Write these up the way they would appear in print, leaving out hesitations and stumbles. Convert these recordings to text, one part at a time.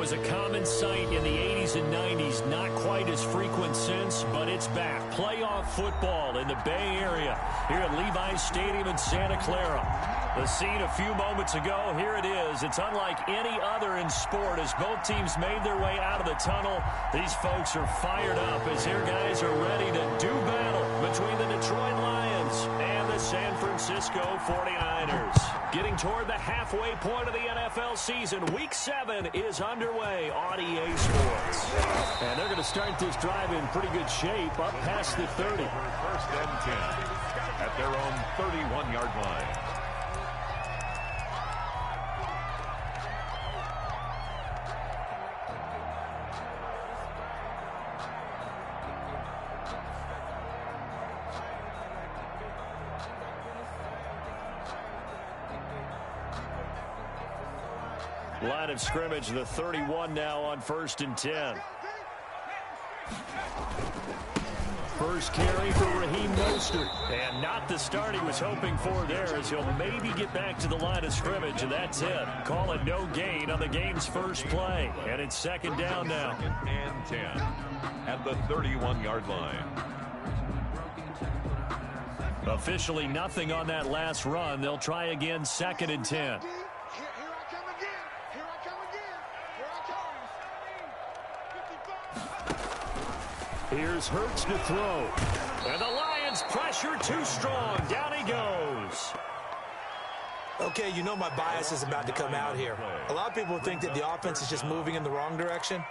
was a common sight in the 80s and 90s. Not quite as frequent since, but it's back. Playoff football in the Bay Area here at Levi's Stadium in Santa Clara. The scene a few moments ago, here it is. It's unlike any other in sport as both teams made their way out of the tunnel. These folks are fired up as their guys are ready to do battle between the Detroit Lions and the San Francisco 49ers. Getting toward the halfway point of the NFL season, Week 7 is underway on EA Sports. And they're going to start this drive in pretty good shape, up past the 30. First and 10 at their own 31-yard line. Line of scrimmage, the 31 now on 1st and 10. First carry for Raheem Mostert. And not the start he was hoping for there as he'll maybe get back to the line of scrimmage, and that's it. Call it no gain on the game's first play. And it's 2nd down now. 2nd and 10 at the 31-yard line. Officially nothing on that last run. They'll try again 2nd and 10. Here's Hurts to throw. And the Lions pressure too strong. Down he goes. Okay, you know my bias is about to come out here. A lot of people think that the offense is just moving in the wrong direction.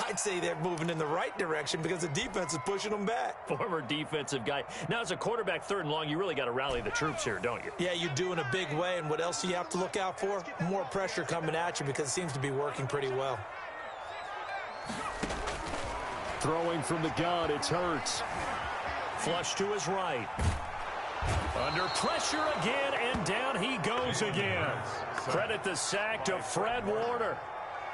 I'd say they're moving in the right direction because the defense is pushing them back. Former defensive guy. Now, as a quarterback 3rd and long, you really got to rally the troops here, don't you? Yeah, you do in a big way. And what else do you have to look out for? More pressure coming at you because it seems to be working pretty well. Throwing from the gun, it's Hurts. Flush to his right. Under pressure again, and down he goes again. Credit the sack to Fred Warner.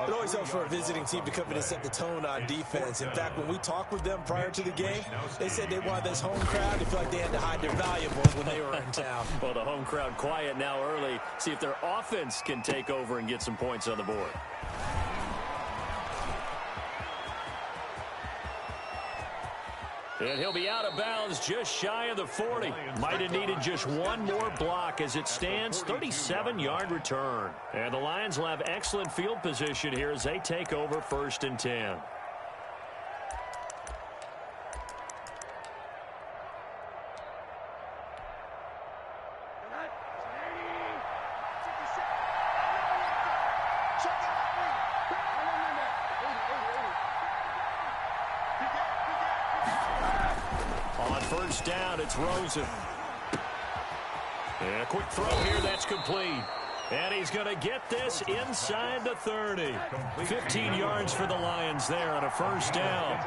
It always helps for a visiting team to come in and set the tone on defense. In fact, when we talked with them prior to the game, they said they wanted this home crowd to feel like they had to hide their valuables when they were in town. Well, the home crowd quiet now early. See if their offense can take over and get some points on the board. And he'll be out of bounds just shy of the 40. Might have needed just one more block as it stands. 37-yard return. And the Lions will have excellent field position here as they take over 1st and 10. Down, it's Rosen. And a quick throw here, that's complete. And he's going to get this inside the 30. 15 yards for the Lions there on a 1st down.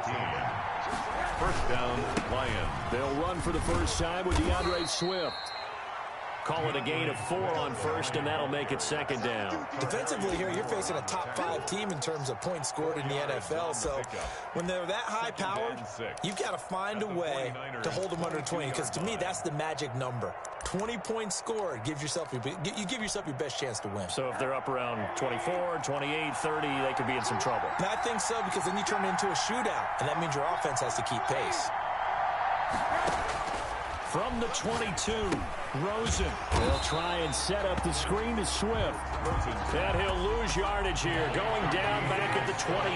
1st down, Lions. They'll run for the first time with DeAndre Swift. Call it a gain of 4 on 1st, and that'll make it 2nd down. Defensively here, you're facing a top 5 team in terms of points scored in the NFL. So when they're that high-powered, you've got to find a way to hold them under 20. Because to me, that's the magic number. 20 points scored, you give yourself your best chance to win. So if they're up around 24, 28, 30, they could be in some trouble. And I think so, because then you turn it into a shootout, and that means your offense has to keep pace. From the 22, Rosen. They'll try and set up the screen to Swift. And he'll lose yardage here, going down back at the 28.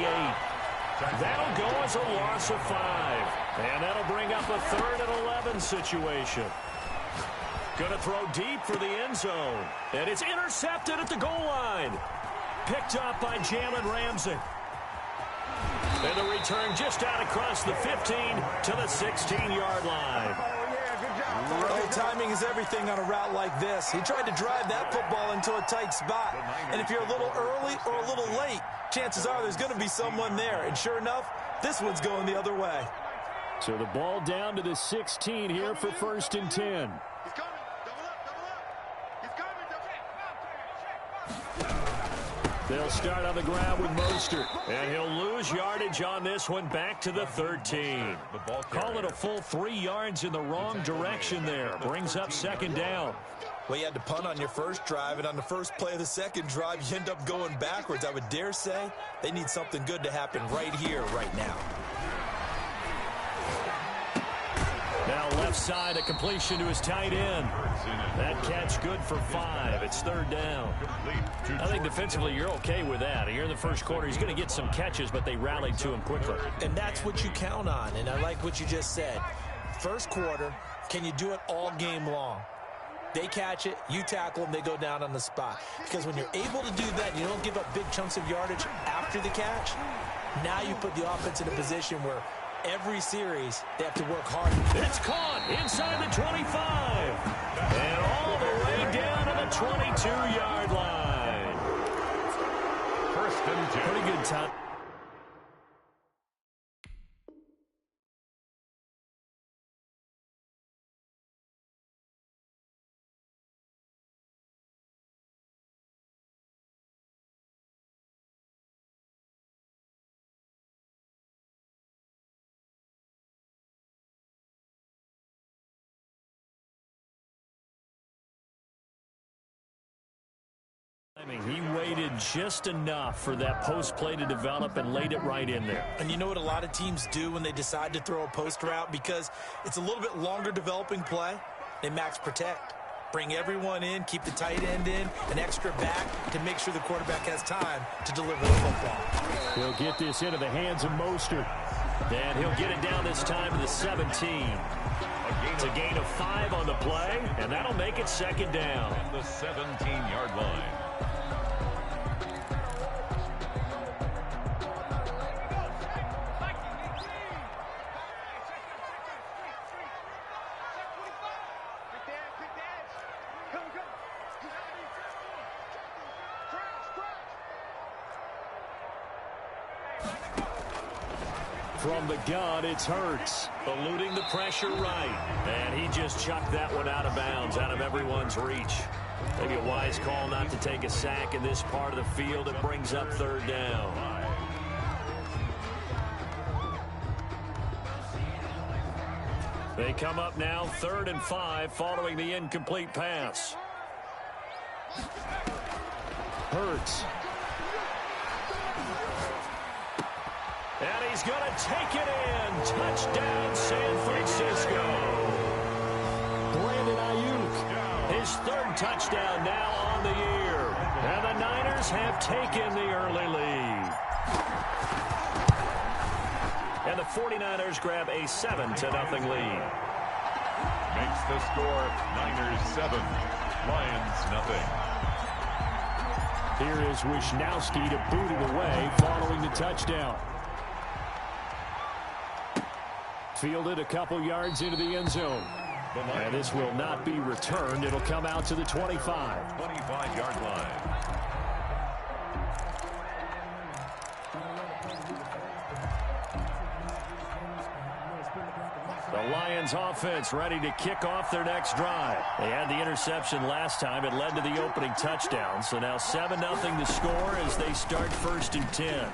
That'll go as a loss of 5. And that'll bring up a 3rd and 11 situation. Going to throw deep for the end zone. And it's intercepted at the goal line. Picked up by Jalen Ramsey. And the return just out across the 15 to the 16-yard line. Oh, timing is everything on a route like this. He tried to drive that football into a tight spot. And if you're a little early or a little late, chances are there's going to be someone there. And sure enough, this one's going the other way. So the ball down to the 16 here for 1st and 10. They'll start on the ground with Mostert. And he'll lose yardage on this one back to the 13. Call it a full 3 yards in the wrong direction there. Brings up 2nd down. Well, you had to punt on your first drive, and on the first play of the second drive, you end up going backwards. I would dare say they need something good to happen right here, right now. Now left side, a completion to his tight end. That catch good for 5. It's third down. I think defensively you're okay with that. Here in the first quarter, he's going to get some catches, but they rallied to him quickly. And that's what you count on, and I like what you just said. First quarter, can you do it all game long? They catch it, you tackle them, they go down on the spot. Because when you're able to do that, and you don't give up big chunks of yardage after the catch, now you put the offense in a position where every series, they have to work hard. It's caught inside the 25. And all the way down to the 22-yard line. First and 10. Pretty good time. He waited just enough for that post play to develop and laid it right in there. And you know what a lot of teams do when they decide to throw a post route? Because it's a little bit longer developing play, they max protect. Bring everyone in, keep the tight end in, an extra back to make sure the quarterback has time to deliver the football. He'll get this into the hands of Mostert. And he'll get it down this time to the 17. It's a gain of 5 on the play, and that'll make it second down. The 17-yard line. From the gun, it's Hurts, eluding the pressure right. And he just chucked that one out of bounds, out of everyone's reach. Maybe a wise call not to take a sack in this part of the field. It brings up third down. They come up now 3rd and 5 following the incomplete pass. Hurts. And he's going to take it in. Touchdown, San Francisco. Brandon Ayuk, his 3rd touchdown now on the year. And the Niners have taken the early lead. And the 49ers grab a 7-0 lead. Makes the score Niners 7, Lions 0. Here is Wisnowski to boot it away following the touchdown. Fielded a couple yards into the end zone. And this will not be returned. It'll come out to the 25. 25-yard line. The Lions offense ready to kick off their next drive. They had the interception last time. It led to the opening touchdown. So now 7-0 to score as they start 1st and 10.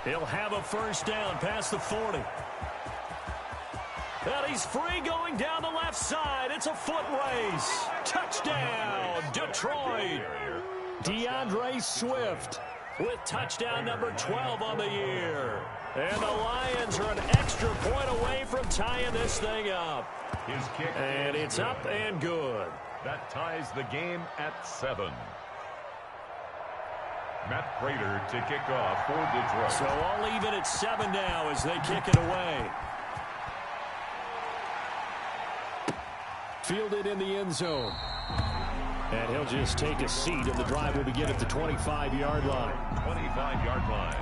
He'll have a first down past the 40. And he's free going down the left side. It's a foot race. Touchdown, Detroit. DeAndre Swift with touchdown number 12 on the year. And the Lions are an extra point away from tying this thing up. His kick. And it's up and good. That ties the game at 7. Matt Prater to kick off for Detroit. So all even at 7 now as they kick it away. Fielded in the end zone. And he'll just take a seat, and the drive will begin at the 25-yard line. 25-yard line.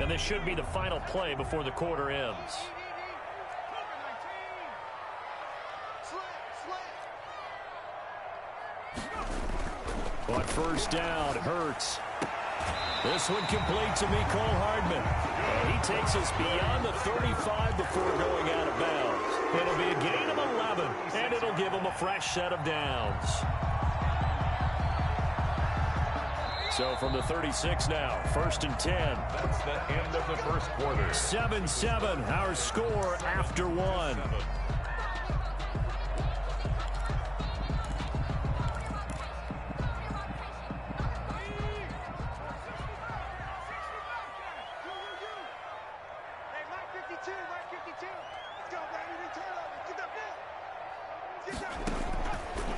And this should be the final play before the quarter ends. On first down, Hurts. This one complete to Mecole Hardman. And he takes us beyond the 35 before going out of bounds. It'll be a gain of 11, and it'll give him a fresh set of downs. So from the 36 now, 1st and 10. That's the end of the first quarter. 7-7, our score after one.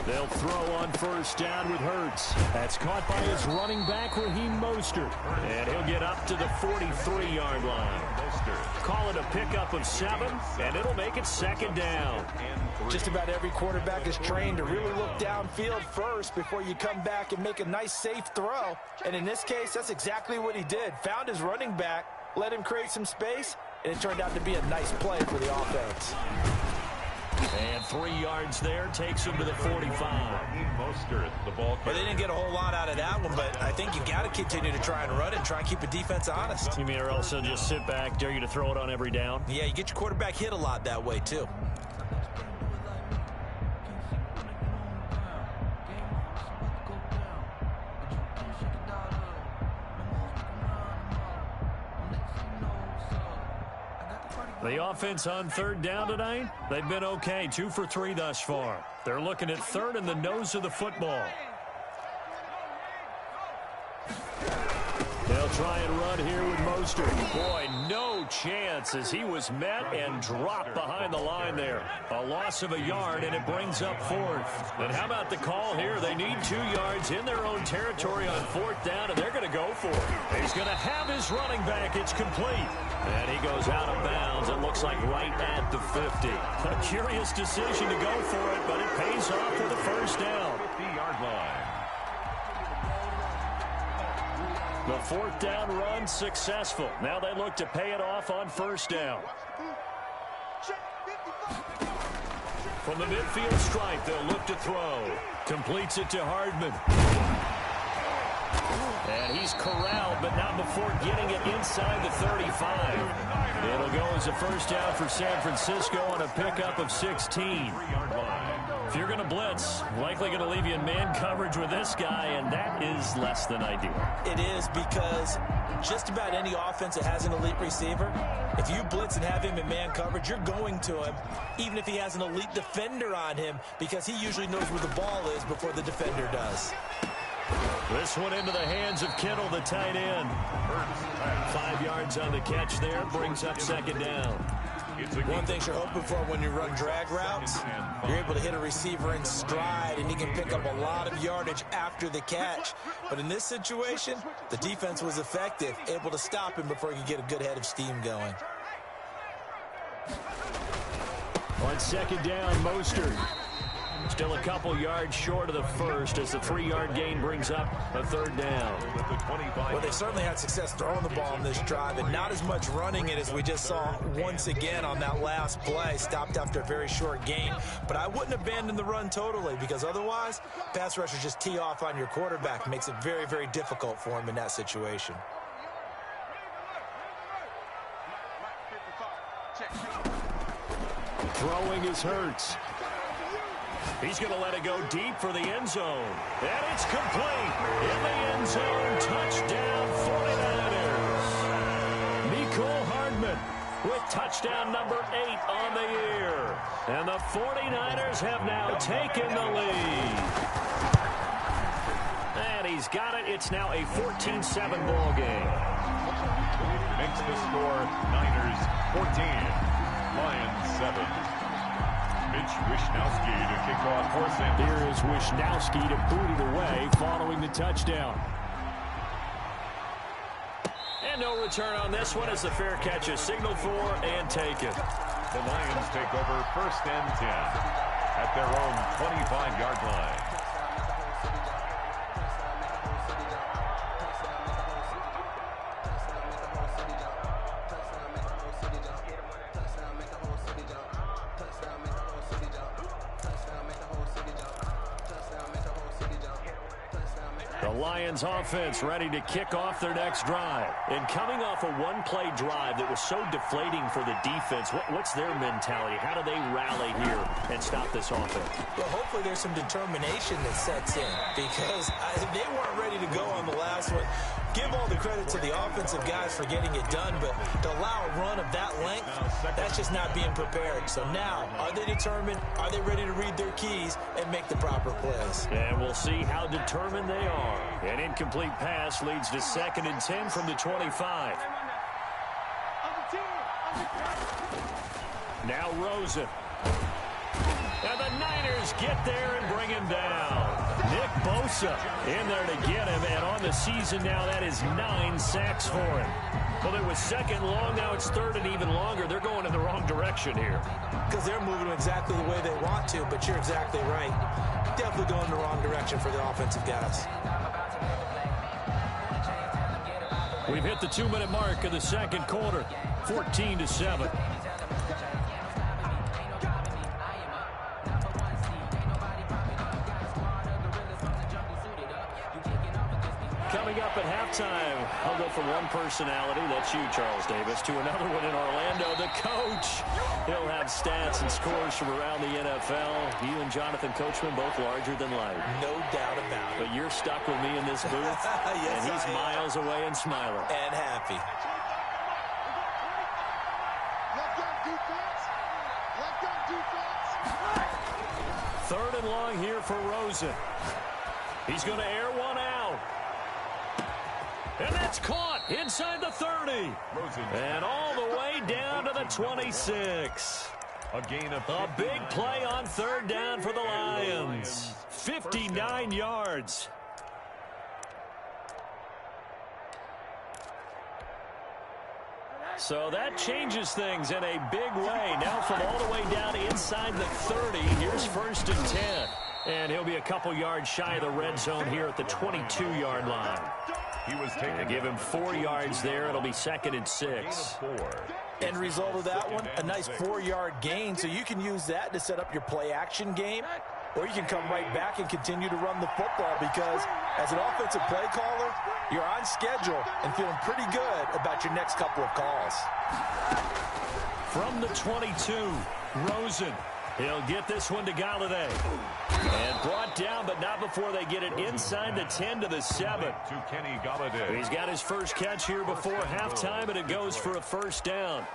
They'll throw on 1st down with Hurts. That's caught by his running back, Raheem Mostert. And he'll get up to the 43-yard line. Call it a pickup of 7, and it'll make it 2nd down. Just about every quarterback is trained to really look downfield first before you come back and make a nice, safe throw. And in this case, that's exactly what he did. Found his running back, let him create some space, and it turned out to be a nice play for the offense. And 3 yards there takes him to the 45. Well, they didn't get a whole lot out of that one, but I think you got to continue to try and run it and try and keep the defense honest. You mean or else they'll just sit back, dare you to throw it on every down? Yeah, you get your quarterback hit a lot that way, too. The offense on 3rd down tonight, they've been okay, 2 for 3 thus far. They're looking at 3rd in the nose of the football. They'll try and run here with Mostert. Boy, no chance as he was met and dropped behind the line there. A loss of a yard, and it brings up 4th. And how about the call here? They need 2 yards in their own territory on 4th down, and they're going to go for it. He's going to have his running back. It's complete. And he goes out of bounds. It looks like right at the 50. A curious decision to go for it, but it pays off for the 1st down. 50-yard line. The 4th down run successful. Now they look to pay it off on 1st down. From the midfield stripe, they'll look to throw. Completes it to Hardman. And he's corralled, but not before getting it inside the 35. It'll go as a 1st down for San Francisco on a pickup of 16. If you're going to blitz, likely going to leave you in man coverage with this guy, and that is less than ideal. It is, because just about any offense that has an elite receiver, if you blitz and have him in man coverage, you're going to him, even if he has an elite defender on him, because he usually knows where the ball is before the defender does. This one into the hands of Kittle, the tight end. 5 yards on the catch there, brings up 2nd down. One thing you're hoping for when you run drag routes, you're able to hit a receiver in stride, and he can pick up a lot of yardage after the catch. But in this situation, the defense was effective, able to stop him before he could get a good head of steam going. On 2nd down, Mostert. Still a couple yards short of the 1st as the 3-yard gain brings up a 3rd down. Well, they certainly had success throwing the ball on this drive, and not as much running it as we just saw once again on that last play. Stopped after a very short gain. But I wouldn't abandon the run totally, because otherwise, pass rushers just tee off on your quarterback. Makes it very, very difficult for him in that situation. Throwing is Hurts. He's going to let it go deep for the end zone. And it's complete. In the end zone, touchdown 49ers. Mecole Hardman with touchdown number 8 on the year. And the 49ers have now taken the lead. And he's got it. It's now a 14-7 ball game. Makes the score Niners 14, Lions 7. Mitch Wishnowsky to kick off for San Francisco. Here is Wishnowsky to boot it away following the touchdown. And no return on this one as the fair catch is signaled for and taken. The Lions take over 1st and 10 at their own 25-yard line. The Lions offense ready to kick off their next drive. And coming off a one-play drive that was so deflating for the defense, what's their mentality? How do they rally here and stop this offense? Well, hopefully there's some determination that sets in because they weren't ready to go on the last one. Give all the credit to the offensive guys for getting it done, but to allow a run of that length, that's just not being prepared. So now, are they determined? Are they ready to read their keys and make the proper plays? And we'll see how determined they are. An incomplete pass leads to 2nd and 10 from the 25. Now Rosen. And the Niners get there and bring him down. Nick Bosa in there to get him, and on the season now, that is 9 sacks for him. Well, it was 2nd long, now it's 3rd and even longer. They're going in the wrong direction here. Because they're moving exactly the way they want to, but you're exactly right. Definitely going in the wrong direction for the offensive guys. We've hit the 2-minute mark of the 2nd quarter, 14-7. Coming up at halftime, I'll go from one personality, that's you, Charles Davis, to another one in Orlando, the coach. He'll have stats and scores from around the NFL. You and Jonathan Coachman both larger than life. No doubt about it. But you're stuck with me in this booth, yes, and he's miles away and smiling. And happy. Third and long here for Rosen. He's going to air one out. And that's caught inside the 30. And all the way down to the 26. A big play on 3rd down for the Lions. 59 yards. So that changes things in a big way. Now from all the way down inside the 30, here's 1st and 10. And he'll be a couple yards shy of the red zone here at the 22-yard line. To give him 4 yards there, it'll be 2nd and 6. End result of that one, a nice 4-yard gain, so you can use that to set up your play-action game, or you can come right back and continue to run the football because as an offensive play caller, you're on schedule and feeling pretty good about your next couple of calls. From the 22, Rosen. He'll get this one to Galladay. And brought down, but not before they get it inside the 10 to the 7. He's got his first catch here before halftime, and it goes for a 1st down.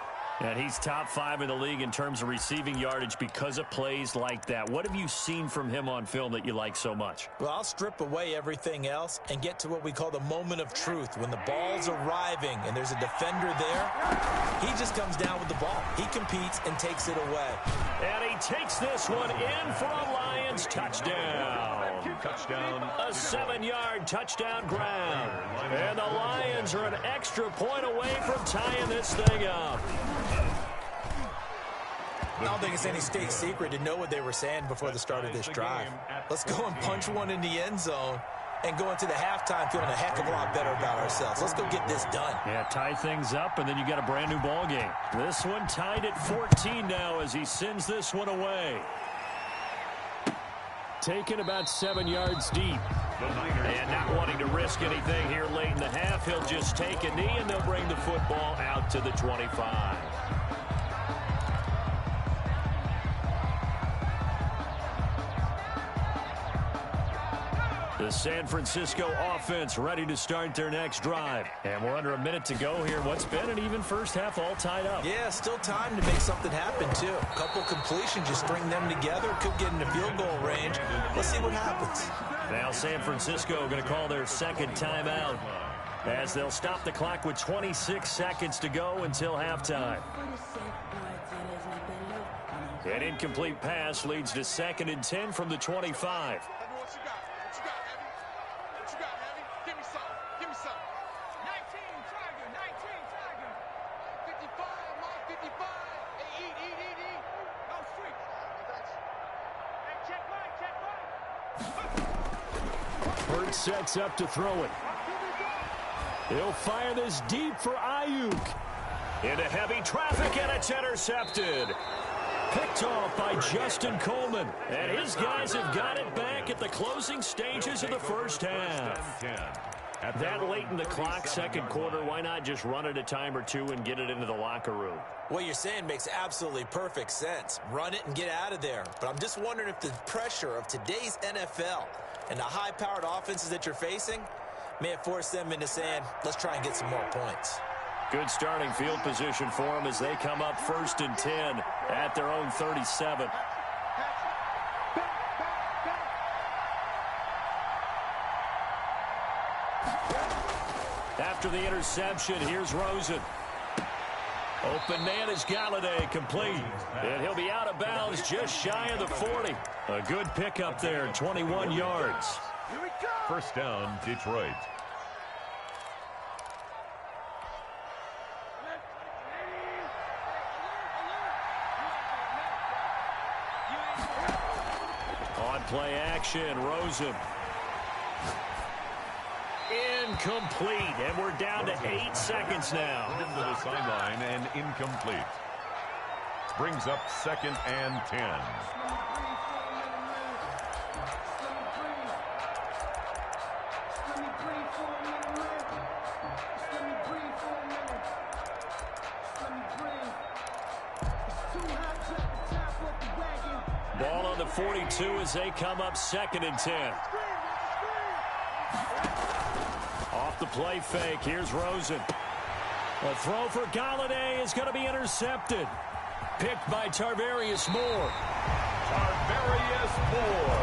And he's top 5 in the league in terms of receiving yardage because of plays like that. What have you seen from him on film that you like so much? Well, I'll strip away everything else and get to what we call the moment of truth. When the ball's arriving and there's a defender there, he just comes down with the ball. He competes and takes it away. And he takes this one in for a Lions touchdown. A 7-yard touchdown grab. And the Lions are an extra point away from tying this thing up. I don't think it's any state secret to know what they were saying before the start of this drive. Let's go and punch one in the end zone and go into the halftime feeling a heck of a lot better about ourselves. Let's go get this done. Yeah, tie things up, and then you got a brand new ball game. This one tied at 14 now as he sends this one away. Taken about 7 yards deep. And not wanting to risk anything here late in the half, he'll just take a knee, and they'll bring the football out to the 25. The San Francisco offense ready to start their next drive. And we're under a minute to go here. What's been an even first half all tied up. Yeah, still time to make something happen, too. A couple completions, just string them together. Could get into field goal range. Let's see what happens. Now San Francisco going to call their 2nd timeout as they'll stop the clock with 26 seconds to go until halftime. An incomplete pass leads to 2nd and 10 from the 25. Sets up to throw it. He'll fire this deep for Ayuk. Into heavy traffic, and it's intercepted. Picked off by Justin Coleman. And his guys have got it back at the closing stages of the first half. That late in the clock, second quarter, why not just run it a time or two and get it into the locker room? What you're saying makes absolutely perfect sense. Run it and get out of there. But I'm just wondering if the pressure of today's NFL and the high-powered offenses that you're facing may have forced them into saying, let's try and get some more points. Good starting field position for them as they come up 1st and 10 at their own 37. After the interception, here's Rosen. Open man is Galladay, complete. And he'll be out of bounds just shy of the 40. A good pickup there, 21 yards. First down, Detroit. On play action, Rosen. Incomplete, and we're down to 8 seconds now. Into the sideline and incomplete. Brings up 2nd and 10. Ball on the 42 as they come up 2nd and 10. Off the play fake, here's Rosen. A throw for Galladay is going to be intercepted. Picked by Tarvarius Moore. Tarvarius Moore.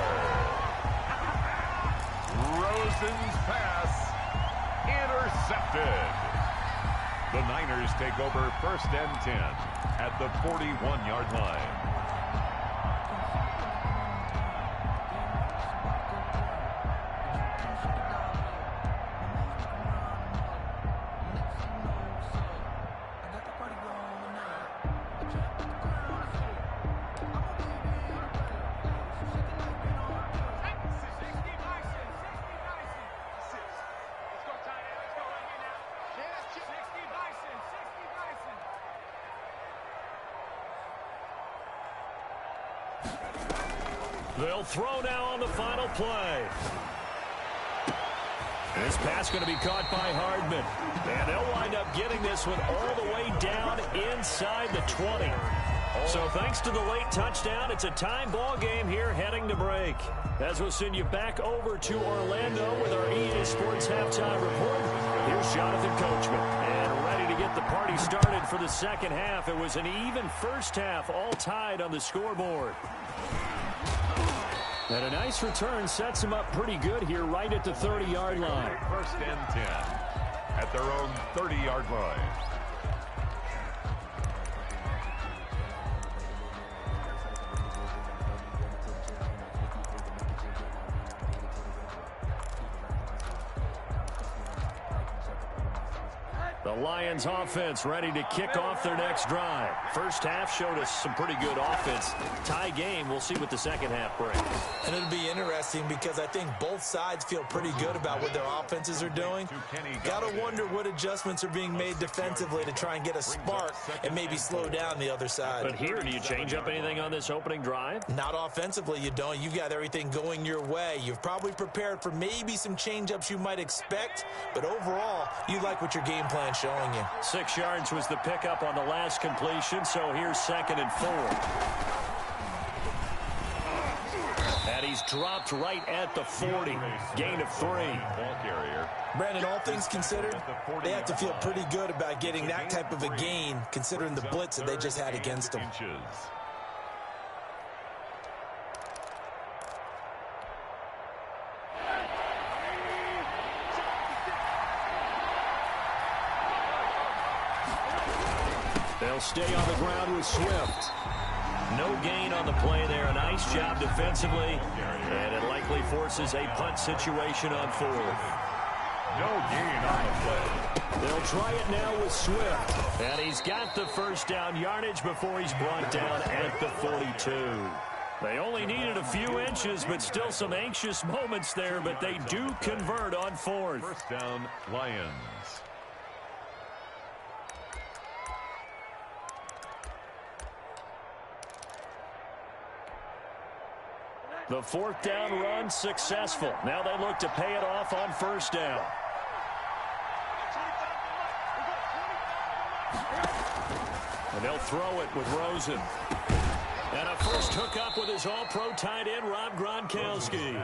Rosen's pass intercepted. The Niners take over 1st and 10 at the 41-yard line. They'll throw now on the final play. This pass going to be caught by Hardman. And they'll wind up getting this one all the way down inside the 20. So thanks to the late touchdown, it's a time ball game here heading to break. As we'll send you back over to Orlando with our EA Sports Halftime Report, here's Jonathan Coachman. And ready to get the party started for the second half. It was an even first half, all tied on the scoreboard. And a nice return sets them up pretty good here right at the 30-yard line. 1st and 10 at their own 30-yard line. The Lions offense ready to kick off their next drive. First half showed us some pretty good offense. Tie game, we'll see what the second half brings. And it'll be interesting because I think both sides feel pretty good about what their offenses are doing. Got to wonder what adjustments are being made defensively to try and get a spark and maybe slow down the other side. But here, do you change up anything on this opening drive? Not offensively, you don't. You've got everything going your way. You've probably prepared for maybe some change-ups you might expect, but overall, you like what your game plan's showing you. 6 yards was the pickup on the last completion, so here's 2nd and 4. And he's dropped right at the 40. Gain of 3. Ball carrier. Brandon, all things considered, they have to feel pretty good about getting that type of a gain, considering the blitz that they just had against them. They'll stay on the ground with Swift. No gain on the play there. A nice job defensively. And it likely forces a punt situation on 4th. No gain on the play. They'll try it now with Swift. And he's got the first down yardage before he's brought down at the 42. They only needed a few inches, but still some anxious moments there. But they do convert on 4th. First down, Lions. The fourth down run successful. Now they look to pay it off on first down. And they'll throw it with Rosen. And a first hookup with his all-pro tight end, Rob Gronkowski.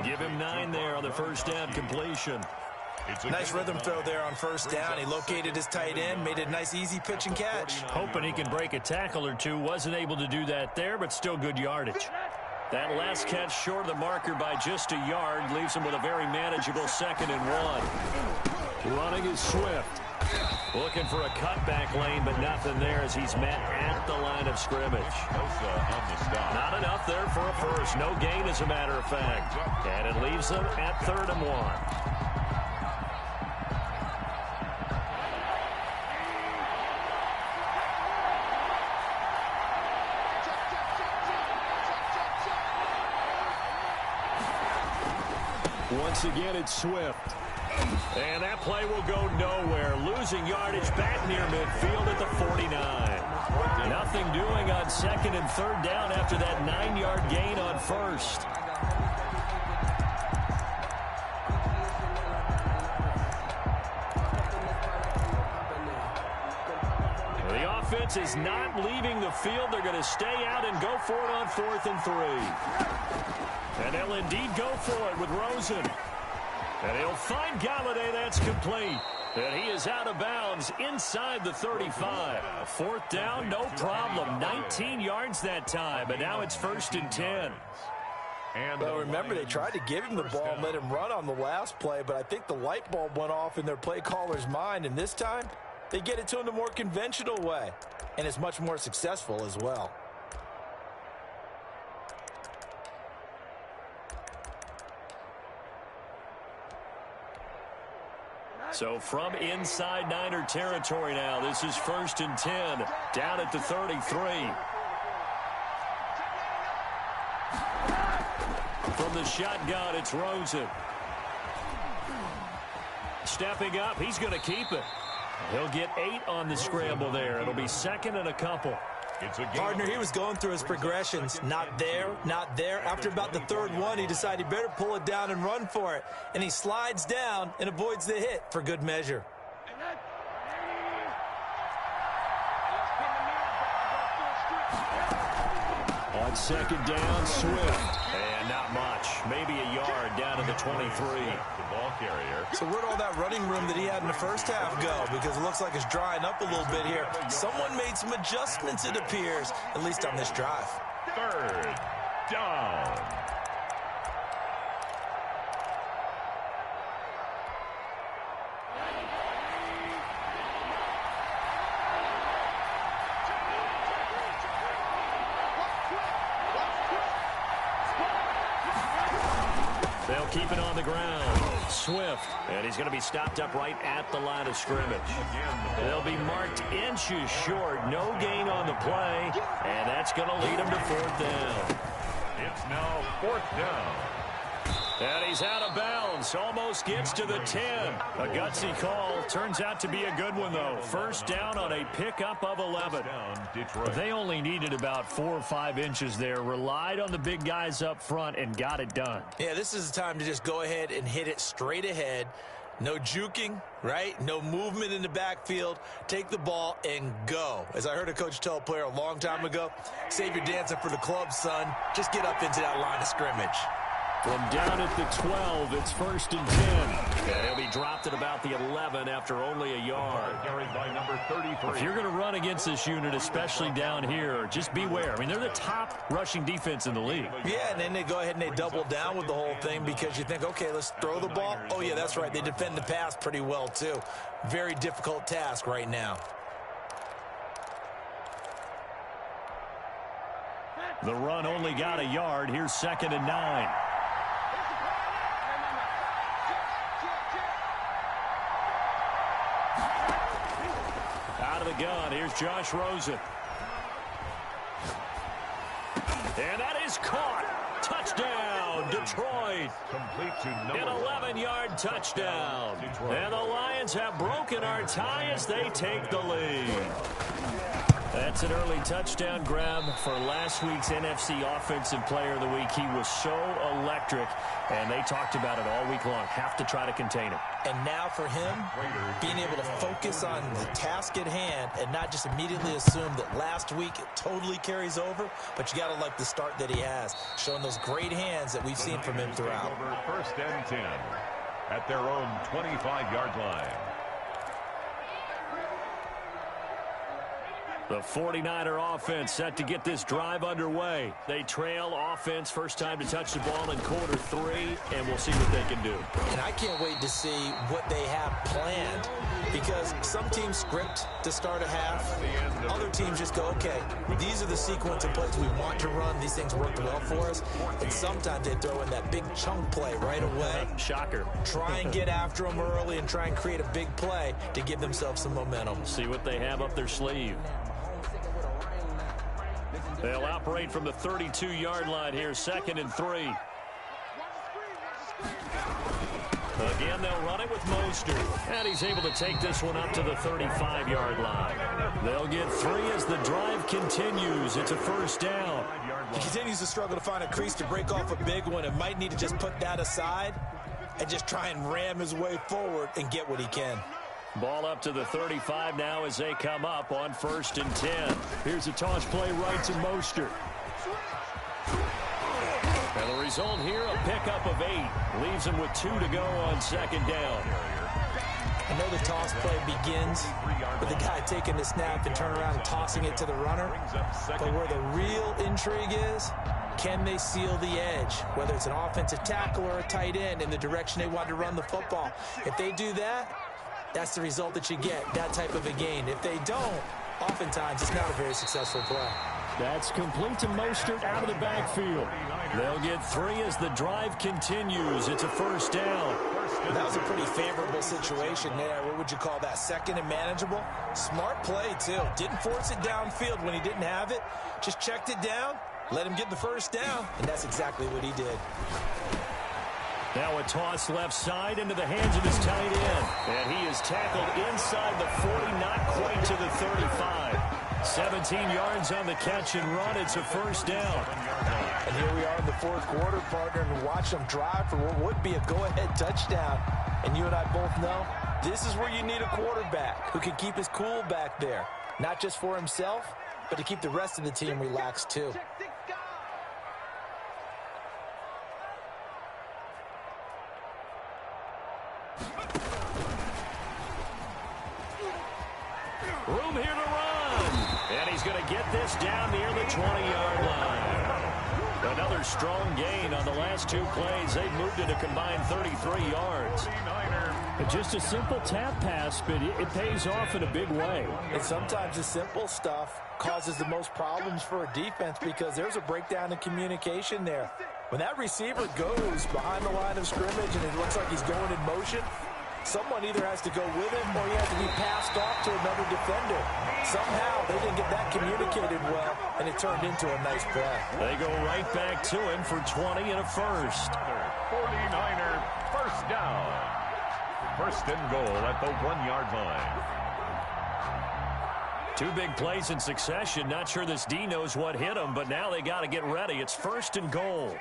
Give him 9 there on the first down completion. Nice rhythm throw there on first down. He located his tight end, made a nice easy pitch and catch. Hoping he can break a tackle or two. Wasn't able to do that there, but still good yardage. That last catch short of the marker by just a yard leaves him with a very manageable 2nd and 1. Running is Swift. Looking for a cutback lane, but nothing there as he's met at the line of scrimmage. Not enough there for a first. No gain, as a matter of fact. And it leaves them at 3rd and 1. Once again, it's Swift. And that play will go nowhere. Losing yardage back near midfield at the 49. Nothing doing on 2nd and 3rd down after that 9-yard gain on first. The offense is not leaving the field. They're going to stay out and go for it on 4th and 3. And they'll indeed go for it with Rosen. And he'll find Galladay. That's complete. And he is out of bounds inside the 35. 4th down, no problem. 19 yards that time, but now it's 1st and 10. Well, remember, they tried to give him the ball and let him run on the last play, but I think the light bulb went off in their play caller's mind, and this time they get it to him the more conventional way, and it's much more successful as well. So from inside Niner territory now, this is 1st and 10, down at the 33. From the shotgun, it's Rosen. Stepping up, he's going to keep it. He'll get 8 on the scramble there. It'll be 2nd and a couple. Partner, he was going through his progressions. Not there, not there. After about the 3rd one, he decided he better pull it down and run for it. And he slides down and avoids the hit for good measure. On 2nd down, Swift. And not much. Maybe a yard down to the 23. The ball carrier. So where'd all that running room that he had in the first half go? Because it looks like it's drying up a little bit here. Someone made some adjustments, it appears, at least on this drive. 3rd down. They'll keep it on the ground. Swift, and he's going to be stopped up right at the line of scrimmage. They'll be marked inches short. No gain on the play, and that's going to lead him to 4th down. It's now 4th down. And he's out of bounds. Almost gets to the 10. A gutsy call. Turns out to be a good one, though. 1st down on a pickup of 11. They only needed about 4 or 5 inches there. Relied on the big guys up front and got it done. Yeah, this is the time to just go ahead and hit it straight ahead. No juking, right? No movement in the backfield. Take the ball and go. As I heard a coach tell a player a long time ago, save your dancing for the club, son. Just get up into that line of scrimmage. From down at the 12, it's 1st and 10. And he'll be dropped at about the 11 after only a yard. Carried by number 33. If you're going to run against this unit, especially down here, just beware. I mean, they're the top rushing defense in the league. Yeah, and then they go ahead and they double down with the whole thing because you think, okay, let's throw the ball. Oh, yeah, that's right. They defend the pass pretty well, too. Very difficult task right now. The run only got a yard. Here's 2nd and 9. Out of the gun, here's Josh Rosen. And that is caught. Touchdown, Detroit. Complete to number An 11-yard touchdown. And the Lions have broken our tie as they take the lead. That's an early touchdown grab for last week's NFC Offensive Player of the Week. He was so electric, and they talked about it all week long. Have to try to contain him. And now for him, being able to focus on the task at hand and not just immediately assume that last week it totally carries over, but you got to like the start that he has, showing those great hands that we've seen from him throughout. First and 10 at their own 25-yard line. The 49er offense set to get this drive underway. They trail offense, first time to touch the ball in quarter 3, and we'll see what they can do. And I can't wait to see what they have planned, because some teams script to start a half. Other teams just go, okay, these are the sequence of plays we want to run. These things worked well for us. And sometimes they throw in that big chunk play right away. Shocker. Try and get after them early and try and create a big play to give themselves some momentum. See what they have up their sleeve. They'll operate from the 32-yard line here, 2nd and 3. Again, they'll run it with Mostert. And he's able to take this one up to the 35-yard line. They'll get 3 as the drive continues. It's a first down. He continues to struggle to find a crease to break off a big one and might need to just put that aside and just try and ram his way forward and get what he can. Ball up to the 35 now as they come up on 1st and 10. Here's a toss play right to Mostert. And the result here, a pickup of 8. Leaves him with 2 to go on 2nd down. I know the toss play begins with the guy taking the snap and turn around and tossing it to the runner. But where the real intrigue is, can they seal the edge? Whether it's an offensive tackle or a tight end in the direction they want to run the football. If they do that, that's the result that you get, that type of a gain. If they don't, oftentimes it's not a very successful play. That's complete to Mostert out of the backfield. They'll get 3 as the drive continues. It's a first down. That was a pretty favorable situation there. What would you call that? 2nd and manageable? Smart play, too. Didn't force it downfield when he didn't have it. Just checked it down, let him get the first down, and that's exactly what he did. Now a toss left side into the hands of his tight end. And he is tackled inside the 40, not quite to the 35. 17 yards on the catch and run. It's a first down. And here we are in the 4th quarter, partner, and watch them drive for what would be a go-ahead touchdown. And you and I both know this is where you need a quarterback who can keep his cool back there. Not just for himself, but to keep the rest of the team relaxed too. Room here to run. And he's going to get this down near the 20-yard line. Another strong gain on the last 2 plays. They've moved it a combined 33 yards. Just a simple tap pass, but it pays off in a big way. And sometimes the simple stuff causes the most problems for a defense because there's a breakdown in communication there. When that receiver goes behind the line of scrimmage and it looks like he's going in motion, someone either has to go with him or he has to be passed off to another defender. Somehow they didn't get that communicated well, and it turned into a nice play. They go right back to him for 20 and a first. 49er first down. 1st and goal at the 1-yard line. 2 big plays in succession. Not sure this D knows what hit him, but now they got to get ready. It's 1st and goal.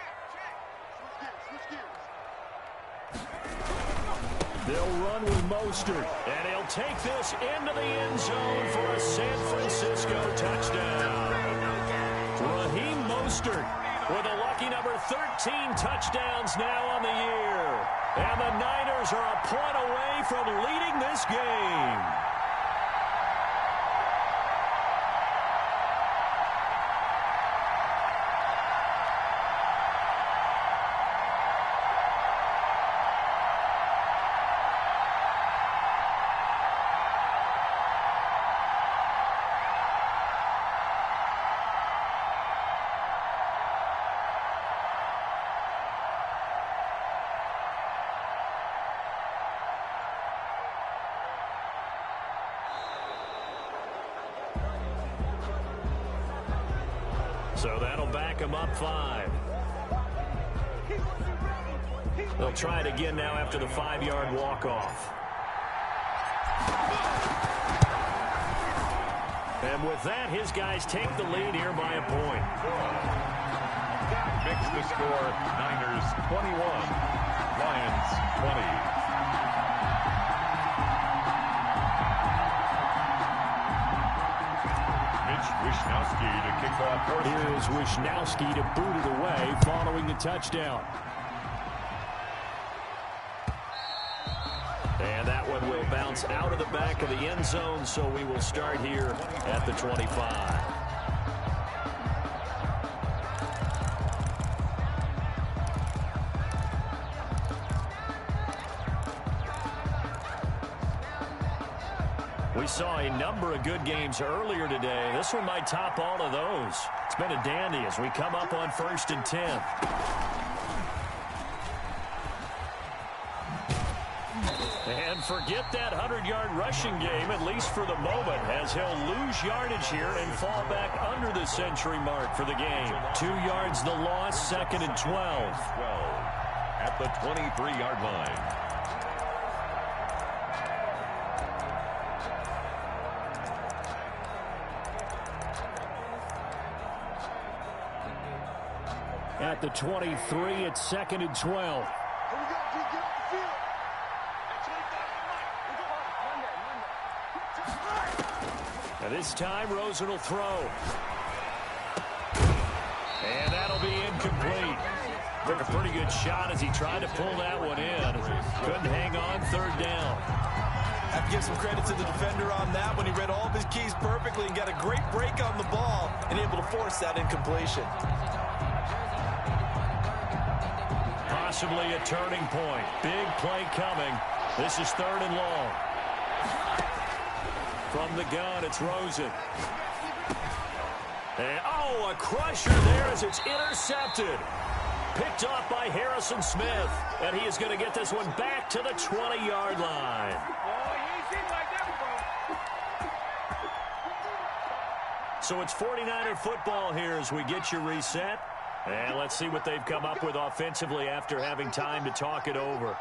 They'll run with Mostert, and he'll take this into the end zone for a San Francisco touchdown. Raheem Mostert with a lucky number 13 touchdowns now on the year. And the Niners are a point away from leading this game. So that'll back him up 5. They'll try it again now after the 5-yard walk-off. And with that, his guys take the lead here by a point. Makes the score Niners 21, Lions 20. Wishnowski to kick off. Here is Wishnowski to boot it away following the touchdown. And that one will bounce out of the back of the end zone, so we will start here at the 25. We saw a number of good games earlier today. This one might top all of those. It's been a dandy as we come up on 1st and 10. And forget that 100-yard rushing game, at least for the moment, as he'll lose yardage here and fall back under the century mark for the game. 2 yards the loss, 2nd and 12. At the 23-yard line. At the 23, it's 2nd and 12. And this time, Rosen will throw. And that'll be incomplete. Took a pretty good shot as he tried to pull that one in. Couldn't hang on, 3rd down. I have to give some credit to the defender on that when he read all of his keys perfectly and got a great break on the ball and able to force that incompletion. Possibly a turning point. Big play coming. This is 3rd and long. From the gun, it's Rosen. And, oh, a crusher there as it's intercepted. Picked off by Harrison Smith. And he is going to get this one back to the 20-yard line. So it's 49er football here as we get you reset. And let's see what they've come up with offensively after having time to talk it over.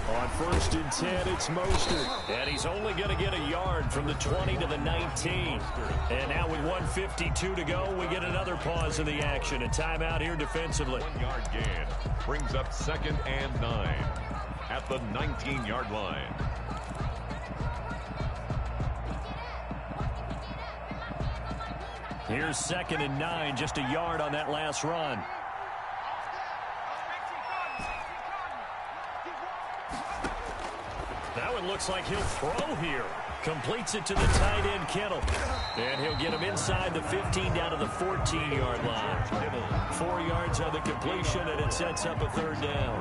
On 1st and 10, it's Mostert. And he's only going to get a yard from the 20 to the 19. And now with 1:52 to go, we get another pause in the action. A timeout here defensively. 1-yard gain brings up 2nd and 9 at the 19-yard line. Here's 2nd and 9, just a yard on that last run. That one looks like he'll throw here. Completes it to the tight end, Kittle. And he'll get him inside the 15 down to the 14-yard line. 4 yards on the completion, and it sets up a 3rd down.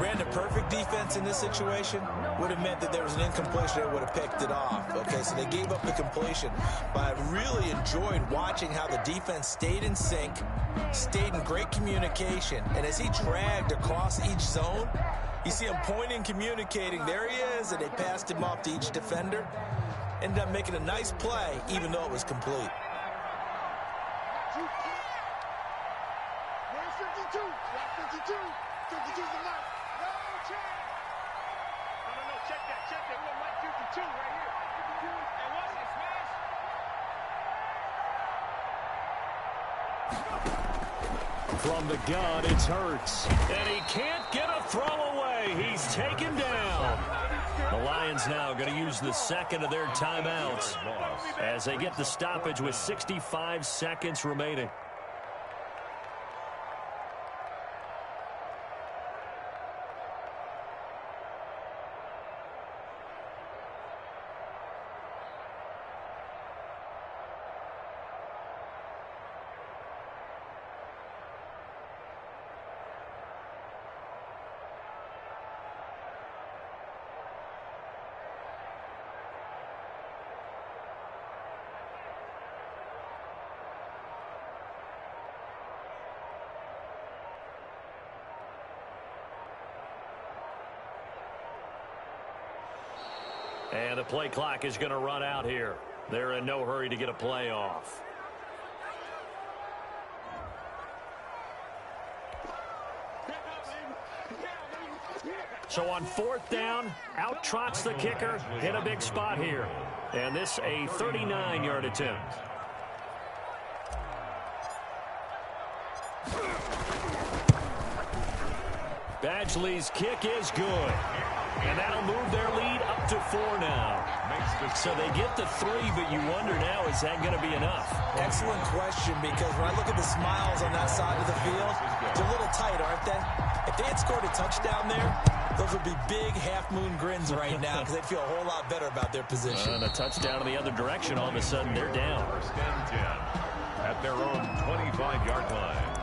Ran a perfect defense in this situation. Would have meant that there was an incompletion that would have picked it off. Okay, so they gave up the completion. But I really enjoyed watching how the defense stayed in sync, stayed in great communication. And as he dragged across each zone, you see him pointing, communicating. There he is, and they passed him off to each defender. Ended up making a nice play, even though it was complete. From the gun, it's Hurts. And he can't get a throw away. He's taken down. The Lions now going to use the 2nd of their timeouts as they get the stoppage with 65 seconds remaining. And the play clock is going to run out here. They're in no hurry to get a play off. So on 4th down, out trots the kicker in a big spot here. And this a 39-yard attempt. Badgley's kick is good. And that'll move their lead up to 4 now. So they get the 3, but you wonder now, is that going to be enough? Excellent question, because when I look at the smiles on that side of the field, they're a little tight, aren't they? If they had scored a touchdown there, those would be big half-moon grins right now because they'd feel a whole lot better about their position. And a touchdown in the other direction, all of a sudden they're down. 1st and 10 at their own 25-yard line.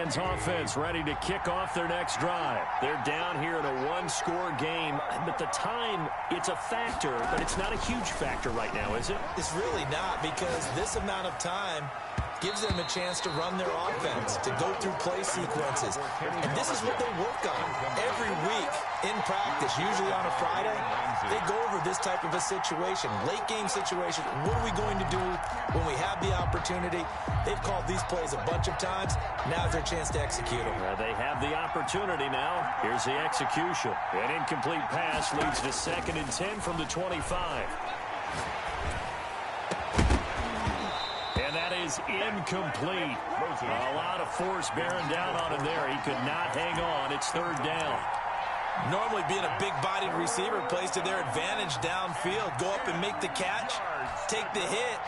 Offense ready to kick off their next drive. They're down here in a 1-score game, but the time, it's a factor, but it's not a huge factor right now, is it? It's really not, because this amount of time gives them a chance to run their offense, to go through play sequences. And this is what they work on every week in practice, usually on a Friday. They go over this type of a situation, late game situation. What are we going to do when we have the opportunity? They've called these plays a bunch of times. Now's their chance to execute them. They have the opportunity now. Here's the execution. An incomplete pass leads to 2nd and 10 from the 25. And that is incomplete. A lot of force bearing down on him there. He could not hang on. It's 3rd down. Normally being a big-bodied receiver plays to their advantage downfield. Go up and make the catch, take the hit,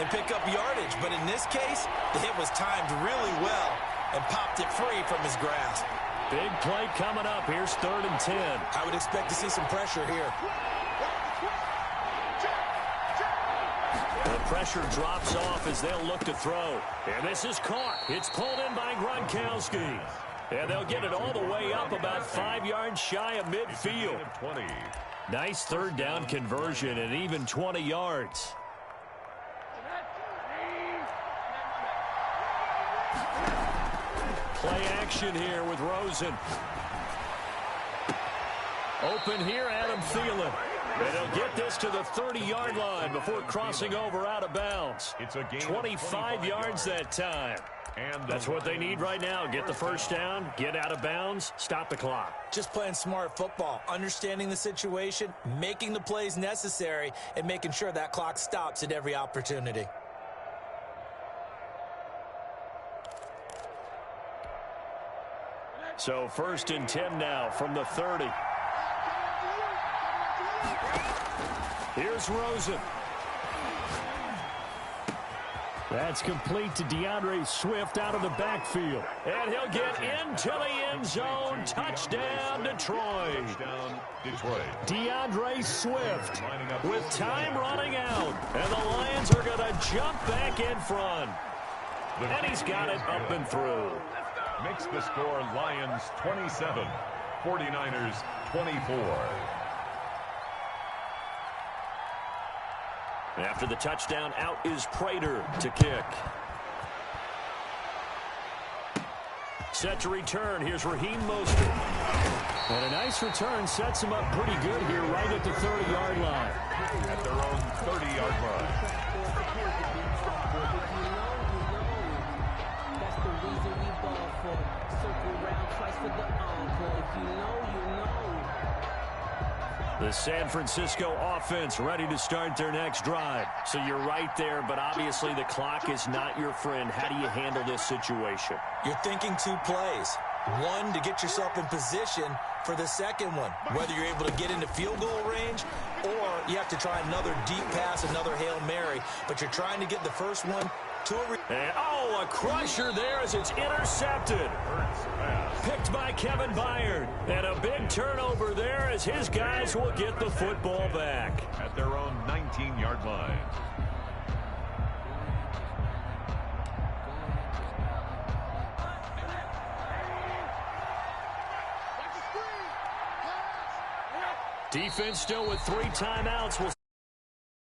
and pick up yardage. But in this case, the hit was timed really well and popped it free from his grasp. Big play coming up. Here's 3rd and 10. I would expect to see some pressure here. The pressure drops off as they'll look to throw. And this is caught. It's pulled in by Gronkowski. And they'll get it all the way up about 5 yards shy of midfield. Nice 3rd down conversion and even 20 yards. Play action here with Rosen. Open here, Adam Thielen. And they'll get this to the 30-yard line before crossing over out of bounds. It's a gain 25 yards that time. And that's what they need right now. Get the 1st down, get out of bounds, stop the clock. Just playing smart football, understanding the situation, making the plays necessary, and making sure that clock stops at every opportunity. So 1st and 10 now from the 30. Here's Rosen. That's complete to DeAndre Swift out of the backfield. And he'll get into the end zone. Touchdown, Detroit. DeAndre Swift with time running out. And the Lions are going to jump back in front. And he's got it up and through. Makes the score Lions 27, 49ers 24. After the touchdown, out is Prater to kick. Set to return. Here's Raheem Mostert. And a nice return sets him up pretty good here right at the 30-yard line. At their own 30-yard line. That's the reason we ball for. Circle round twice for the encore. If you know, you know. The San Francisco offense ready to start their next drive. So you're right there, but obviously the clock is not your friend. How do you handle this situation? You're thinking 2 plays. One, to get yourself in position for the second one, whether you're able to get into field goal range or you have to try another deep pass, another Hail Mary, but you're trying to get the first one to a crusher there as it's intercepted. Picked by Kevin Byard. And a big turnover there as his guys will get the football back. At their own 19-yard line. Defense still with 3 timeouts.